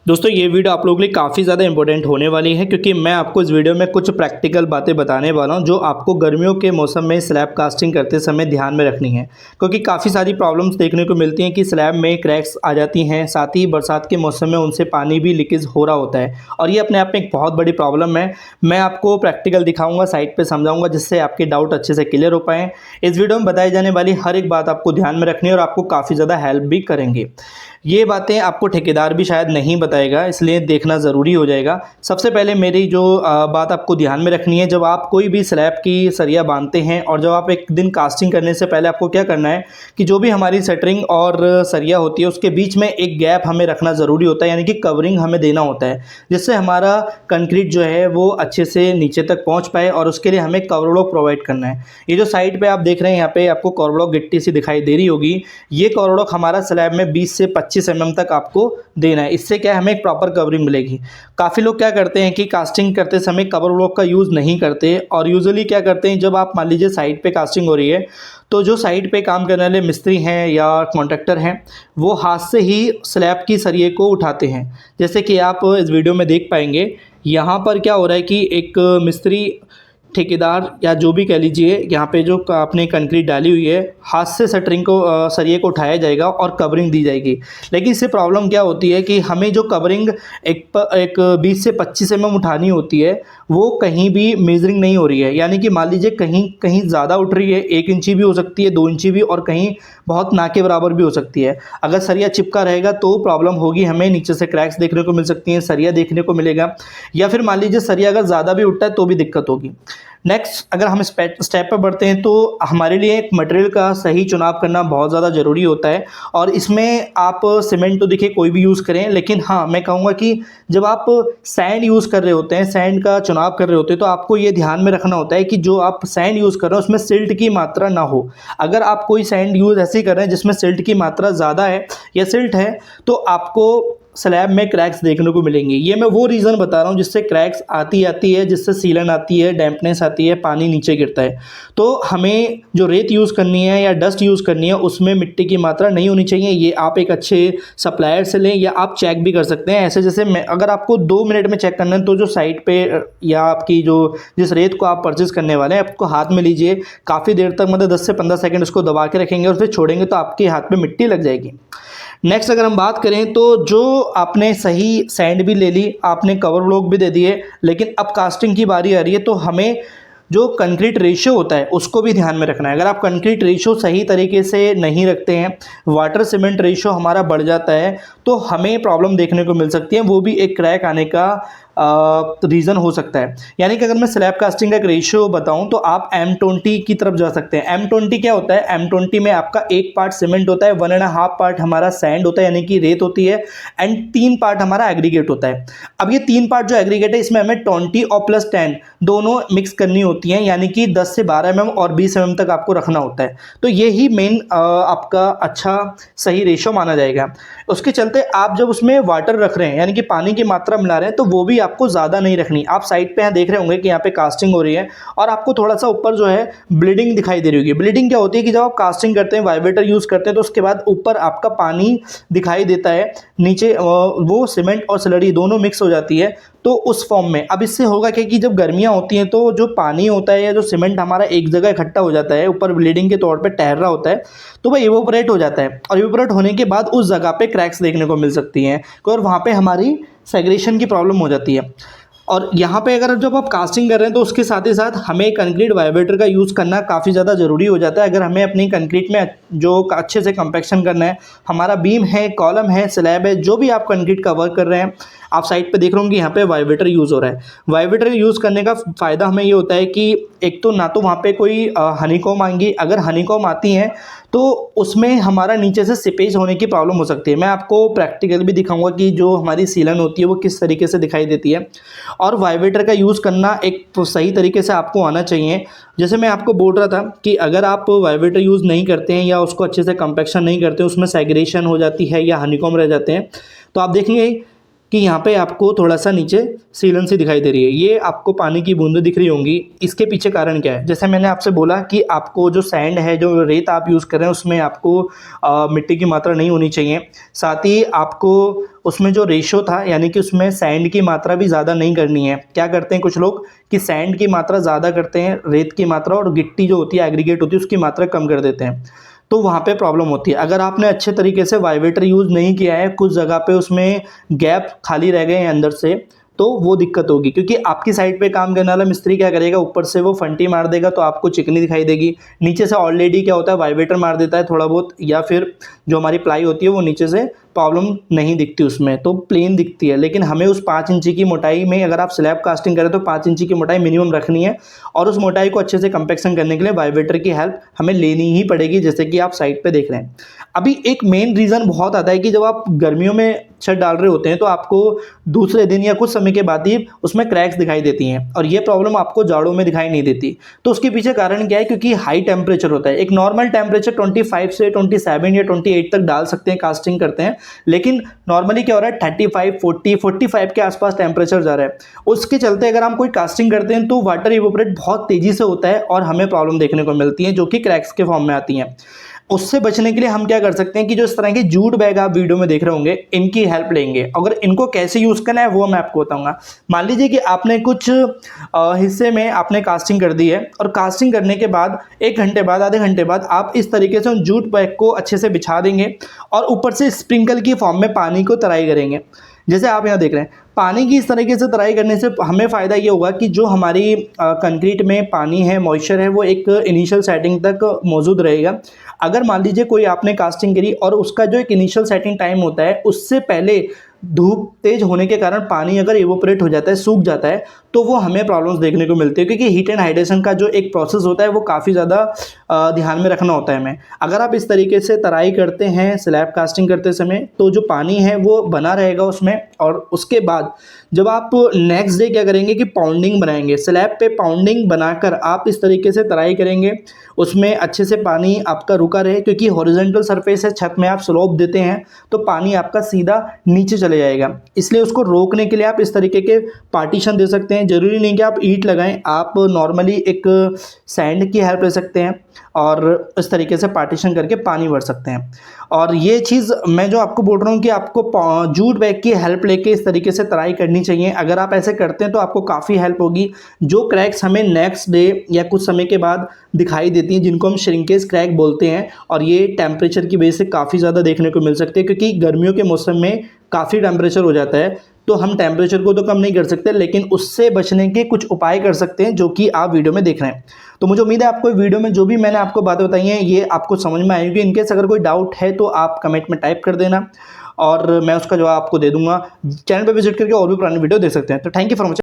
दोस्तों ये वीडियो आप लोगों के लिए काफ़ी ज़्यादा इंपॉर्टेंट होने वाली है क्योंकि मैं आपको इस वीडियो में कुछ प्रैक्टिकल बातें बताने वाला हूं जो आपको गर्मियों के मौसम में स्लैब कास्टिंग करते समय ध्यान में रखनी है। क्योंकि काफ़ी सारी प्रॉब्लम्स देखने को मिलती हैं कि स्लैब में क्रैक्स आ जाती हैं, साथ ही बरसात के मौसम में उनसे पानी भी लीकेज हो रहा होता है और ये अपने आप में एक बहुत बड़ी प्रॉब्लम है। मैं आपको प्रैक्टिकल दिखाऊँगा, साइट पर समझाऊँगा जिससे आपके डाउट अच्छे से क्लियर हो पाएँ। इस वीडियो में बताई जाने वाली हर एक बात आपको ध्यान में रखनी है और आपको काफ़ी ज़्यादा हेल्प भी करेंगे। ये बातें आपको ठेकेदार भी शायद नहीं बताएगा, इसलिए देखना ज़रूरी हो जाएगा। सबसे पहले मेरी जो बात आपको ध्यान में रखनी है, जब आप कोई भी स्लैब की सरिया बांधते हैं और जब आप एक दिन कास्टिंग करने से पहले आपको क्या करना है कि जो भी हमारी शटरिंग और सरिया होती है उसके बीच में एक गैप हमें रखना ज़रूरी होता है, यानी कि कवरिंग हमें देना होता है जिससे हमारा कंक्रीट जो है वो अच्छे से नीचे तक पहुँच पाए और उसके लिए हमें कवर ब्लॉक प्रोवाइड करना है। ये जो साइड पर आप देख रहे हैं, यहाँ पे आपको कवर ब्लॉक गिट्टी सी दिखाई दे रही होगी। ये कवर ब्लॉक हमारा स्लैब में 20 से 25 mm तक आपको देना है। इससे क्या है, हमें एक प्रॉपर कवरिंग मिलेगी। काफ़ी लोग क्या करते हैं कि कास्टिंग करते समय कवर ब्लॉक का यूज़ नहीं करते और यूजुअली क्या करते हैं, जब आप मान लीजिए साइट पे कास्टिंग हो रही है तो जो साइट पे काम करने वाले मिस्त्री हैं या कॉन्ट्रैक्टर हैं वो हाथ से ही स्लैब की सरिये को उठाते हैं। जैसे कि आप इस वीडियो में देख पाएंगे, यहाँ पर क्या हो रहा है कि एक मिस्त्री, ठेकेदार या जो भी कह लीजिए, यहाँ पे जो आपने कंक्रीट डाली हुई है हाथ से शटरिंग को सरिये को उठाया जाएगा और कवरिंग दी जाएगी। लेकिन इससे प्रॉब्लम क्या होती है कि हमें जो कवरिंग एक 20 से 25 mm उठानी होती है वो कहीं भी मेजरिंग नहीं हो रही है। यानी कि मान लीजिए कहीं कहीं ज़्यादा उठ रही है, 1 इंची भी हो सकती है, 2 इंची भी, और कहीं बहुत ना के बराबर भी हो सकती है। अगर सरिया चिपका रहेगा तो प्रॉब्लम होगी, हमें नीचे से क्रैक्स देखने को मिल सकती हैं, सरिया देखने को मिलेगा। या फिर मान लीजिए सरिया अगर ज़्यादा भी उठता है तो भी दिक्कत होगी। नेक्स्ट, अगर हम स्टेप पर बढ़ते हैं तो हमारे लिए एक मटेरियल का सही चुनाव करना बहुत ज़्यादा ज़रूरी होता है। और इसमें आप सीमेंट तो देखिए कोई भी यूज़ करें, लेकिन हाँ मैं कहूँगा कि जब आप सैंड यूज़ कर रहे होते हैं, सैंड का चुनाव कर रहे होते हैं, तो आपको ये ध्यान में रखना होता है कि जो आप सैंड यूज़ कर रहे हैं उसमें सिल्ट की मात्रा ना हो। अगर आप कोई सैंड यूज़ ऐसे ही कर रहे हैं जिसमें सिल्ट की मात्रा ज़्यादा है या सिल्ट है तो आपको स्लैब में क्रैक्स देखने को मिलेंगे। ये मैं वो रीज़न बता रहा हूँ जिससे क्रैक्स आती है, जिससे सीलन आती है, डैम्पनेस आती है, पानी नीचे गिरता है। तो हमें जो रेत यूज़ करनी है या डस्ट यूज़ करनी है उसमें मिट्टी की मात्रा नहीं होनी चाहिए। ये आप एक अच्छे सप्लायर से लें या आप चेक भी कर सकते हैं। ऐसे जैसे मैं, अगर आपको 2 मिनट में चेक करना है तो जो साइट पे या आपकी जो जिस रेत को आप परचेज़ करने वाले हैं आपको हाथ में लीजिए, काफ़ी देर तक मतलब 10 से 15 सेकेंड उसको दबा के रखेंगे और फिर छोड़ेंगे तो आपके हाथ में मिट्टी लग जाएगी। नेक्स्ट, अगर हम बात करें तो जो आपने सही सैंड भी ले ली, आपने कवर ब्लॉक भी दे दिए, लेकिन अब कास्टिंग की बारी आ रही है तो हमें जो कंक्रीट रेशियो होता है उसको भी ध्यान में रखना है। अगर आप कंक्रीट रेशियो सही तरीके से नहीं रखते हैं, वाटर सीमेंट रेशियो हमारा बढ़ जाता है तो हमें प्रॉब्लम देखने को मिल सकती है, वो भी एक क्रैक आने का रीज़न हो सकता है। यानी कि अगर मैं स्लैब कास्टिंग का एक रेशियो बताऊं तो आप M20 की तरफ जा सकते हैं। M20 क्या होता है? M20 में आपका 1 पार्ट सीमेंट होता है, 1.5 पार्ट हमारा सैंड होता है यानी कि रेत होती है, एंड 3 पार्ट हमारा एग्रीगेट होता है। अब ये 3 पार्ट जो एग्रीगेट है इसमें हमें 20 और +10 दोनों मिक्स करनी होती हैं, यानी कि 10 से 12 mm और 20 mm तक आपको रखना होता है। तो यही मेन आपका अच्छा सही रेशियो माना जाएगा। उसके चलते आप जब उसमें वाटर रख रहे हैं यानी कि पानी की मात्रा मिला रहे हैं तो वो भी आपको ज़्यादा नहीं रखनी। आप साइड पे यहाँ देख रहे होंगे कि यहाँ पे कास्टिंग हो रही है और आपको थोड़ा सा ऊपर जो है ब्लीडिंग दिखाई दे रही होगी। ब्लीडिंग क्या होती है कि जब आप कास्टिंग करते हैं, वाइब्रेटर यूज़ करते हैं तो उसके बाद ऊपर आपका पानी दिखाई देता है, नीचे वो सीमेंट और स्लरी दोनों मिक्स हो जाती है तो उस फॉर्म में। अब इससे होगा क्या कि जब गर्मियाँ होती हैं तो जो पानी होता है या जो सीमेंट हमारा एक जगह इकट्ठा हो जाता है, ऊपर ब्लीडिंग के तौर पे ठहर रहा होता है, तो वह इवोपरेट हो जाता है और इवोपरेट होने के बाद उस जगह पे क्रैक्स देखने को मिल सकती हैं और वहाँ पे हमारी सेग्रेशन की प्रॉब्लम हो जाती है। और यहाँ पे अगर जब आप कास्टिंग कर रहे हैं तो उसके साथ ही साथ हमें कंक्रीट वाइब्रेटर का यूज़ करना काफ़ी ज़्यादा ज़रूरी हो जाता है। अगर हमें अपनी कंक्रीट में जो अच्छे से कंपैक्शन करना है, हमारा बीम है, कॉलम है, स्लैब है, जो भी आप कंक्रीट का वर्क कर रहे हैं, आप साइड पे देख रहे होंगे यहाँ पे वाइब्रेटर यूज़ हो रहा है। वाइब्रेटर यूज़ करने का फ़ायदा हमें ये होता है कि एक तो ना तो वहाँ पे कोई हनीकॉम आएंगी, अगर हनीकॉम आती हैं तो उसमें हमारा नीचे से सिपेज होने की प्रॉब्लम हो सकती है। मैं आपको प्रैक्टिकल भी दिखाऊंगा कि जो हमारी सीलन होती है वो किस तरीके से दिखाई देती है। और वाइब्रेटर का यूज़ करना एक तो सही तरीके से आपको आना चाहिए। जैसे मैं आपको बोल रहा था कि अगर आप वाइब्रेटर यूज़ नहीं करते हैं या उसको अच्छे से कंपैक्शन नहीं करते, उसमें सेग्रेशन हो जाती है या हनीकॉम रह जाते हैं, तो आप देखेंगे कि यहाँ पे आपको थोड़ा सा नीचे सीलन सी दिखाई दे रही है, ये आपको पानी की बूंदें दिख रही होंगी। इसके पीछे कारण क्या है? जैसे मैंने आपसे बोला कि आपको जो सैंड है, जो रेत आप यूज़ कर रहे हैं, उसमें आपको मिट्टी की मात्रा नहीं होनी चाहिए। साथ ही आपको उसमें जो रेशो था, यानी कि उसमें सैंड की मात्रा भी ज़्यादा नहीं करनी है। क्या करते हैं कुछ लोग कि सैंड की मात्रा ज़्यादा करते हैं, रेत की मात्रा और गिट्टी जो होती है, एग्रीगेट होती है, उसकी मात्रा कम कर देते हैं, तो वहाँ पे प्रॉब्लम होती है। अगर आपने अच्छे तरीके से वाइब्रेटर यूज़ नहीं किया है, कुछ जगह पे उसमें गैप खाली रह गए हैं अंदर से, तो वो दिक्कत होगी। क्योंकि आपकी साइड पे काम करने वाला मिस्त्री क्या करेगा, ऊपर से वो फंटी मार देगा तो आपको चिकनी दिखाई देगी। नीचे से ऑलरेडी क्या होता है, वाइब्रेटर मार देता है थोड़ा बहुत, या फिर जो हमारी प्लाई होती है वो नीचे से प्रॉब्लम नहीं दिखती उसमें, तो प्लेन दिखती है। लेकिन हमें उस 5 इंची की मोटाई में, अगर आप स्लैब कास्टिंग करें तो 5 इंची की मोटाई मिनिमम रखनी है, और उस मोटाई को अच्छे से कंपैक्शन करने के लिए वाइब्रेटर की हेल्प हमें लेनी ही पड़ेगी, जैसे कि आप साइड पे देख रहे हैं। अभी एक मेन रीज़न बहुत आता है कि जब आप गर्मियों में छत डाल रहे होते हैं तो आपको दूसरे दिन या कुछ समय के बाद ही उसमें क्रैक्स दिखाई देती हैं, और ये प्रॉब्लम आपको जाड़ों में दिखाई नहीं देती। तो उसके पीछे कारण क्या है? क्योंकि हाई टेम्परेचर होता है। एक नॉर्मल टेम्परेचर 25 से 27 या 28 तक डाल सकते हैं, कास्टिंग करते हैं, लेकिन नॉर्मली क्या हो रहा है, 35, 40, 45 के आसपास टेम्परेचर जा रहा है। उसके चलते अगर हम कोई कास्टिंग करते हैं तो वाटर इवोपरेट बहुत तेज़ी से होता है और हमें प्रॉब्लम देखने को मिलती है, जो कि क्रैक्स के फॉर्म में आती हैं। उससे बचने के लिए हम क्या कर सकते हैं कि जो इस तरह के जूट बैग आप वीडियो में देख रहे होंगे, इनकी हेल्प लेंगे। अगर इनको कैसे यूज़ करना है वो मैं आपको बताऊंगा। मान लीजिए कि आपने कुछ हिस्से में आपने कास्टिंग कर दी है, और कास्टिंग करने के बाद 1 घंटे बाद, आधे घंटे बाद आप इस तरीके से उन जूट बैग को अच्छे से बिछा देंगे और ऊपर से स्प्रिंकल की फॉर्म में पानी को तराई करेंगे। जैसे आप यहाँ देख रहे हैं, पानी की इस तरीके से तराई करने से हमें फ़ायदा ये होगा कि जो हमारी कंक्रीट में पानी है, मॉइस्चर है, वो एक इनिशियल सेटिंग तक मौजूद रहेगा। अगर मान लीजिए कोई आपने कास्टिंग करी और उसका जो एक इनिशियल सेटिंग टाइम होता है, उससे पहले धूप तेज होने के कारण पानी अगर इवोपरेट हो जाता है, सूख जाता है, तो वो हमें प्रॉब्लम्स देखने को मिलती है। क्योंकि हीट एंड हाइड्रेशन का जो एक प्रोसेस होता है वो काफ़ी ज़्यादा ध्यान में रखना होता है हमें। अगर आप इस तरीके से तराई करते हैं स्लैब कास्टिंग करते समय, तो जो पानी है वो बना रहेगा उसमें, और उसके बाद जब आप नेक्स्ट डे क्या करेंगे कि पाउंडिंग बनाएंगे, स्लैब पे पाउंडिंग बनाकर आप इस तरीके से तराई करेंगे, उसमें अच्छे से पानी आपका रुका रहे। क्योंकि हॉरिजॉन्टल सरफेस है, छत में आप स्लोप देते हैं तो पानी आपका सीधा नीचे चले जाएगा, इसलिए उसको रोकने के लिए आप इस तरीके के पार्टीशन दे सकते हैं। ज़रूरी नहीं कि आप ईंट लगाएं, आप नॉर्मली एक सैंड की हेल्प ले सकते हैं और इस तरीके से पार्टीशन करके पानी भर सकते हैं। और ये चीज़ मैं जो आपको बोल रहा हूँ कि आपको जूट बैग की हेल्प लेके इस तरीके से तराई करनी चाहिए। अगर आप ऐसे करते हैं तो आपको काफ़ी हेल्प होगी। जो क्रैक्स हमें नेक्स्ट डे या कुछ समय के बाद दिखाई देती हैं, जिनको हम श्रिंकेज क्रैक बोलते हैं, और ये टेम्परेचर की वजह से काफ़ी ज़्यादा देखने को मिल सकते हैं। क्योंकि गर्मियों के मौसम में काफ़ी टेम्परेचर हो जाता है, तो हम टेम्परेचर को तो कम नहीं कर सकते, लेकिन उससे बचने के कुछ उपाय कर सकते हैं, जो कि आप वीडियो में देख रहे हैं। तो मुझे उम्मीद है आपको वीडियो में जो भी मैंने आपको बातें बताई हैं ये आपको समझ में आएगी। इनकेस अगर कोई डाउट है तो आप कमेंट में टाइप कर देना और मैं उसका जवाब आपको दे दूंगा। चैनल पर विजिट करके और भी पुरानी वीडियो देख सकते हैं। तो थैंक यू फॉर वॉचिंग।